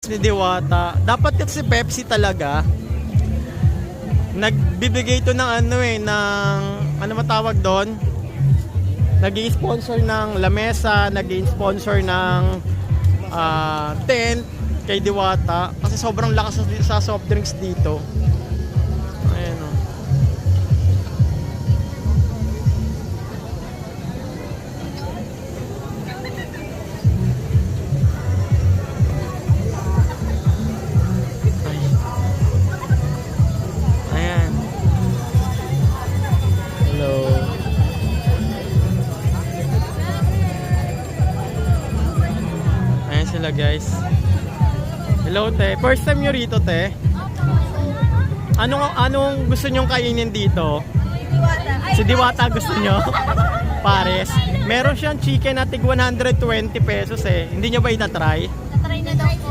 Ni Diwata. Dapat kasi Pepsi talaga. Nagbibigay ito ng ng ano matawag doon? Nag-i-sponsor ng lamesa, nag-i-sponsor ng tent kay Diwata kasi sobrang lakas sa soft drinks dito. Ayan o. Ayan. Hello. Ayan sila guys. Hello te. First time nyo rito te? Anong gusto nyong kainin dito? Si Diwata gusto nyo? Pares. Meron siyang chicken na tig 120 pesos eh. Hindi nyo ba itatry? Natry na daw po.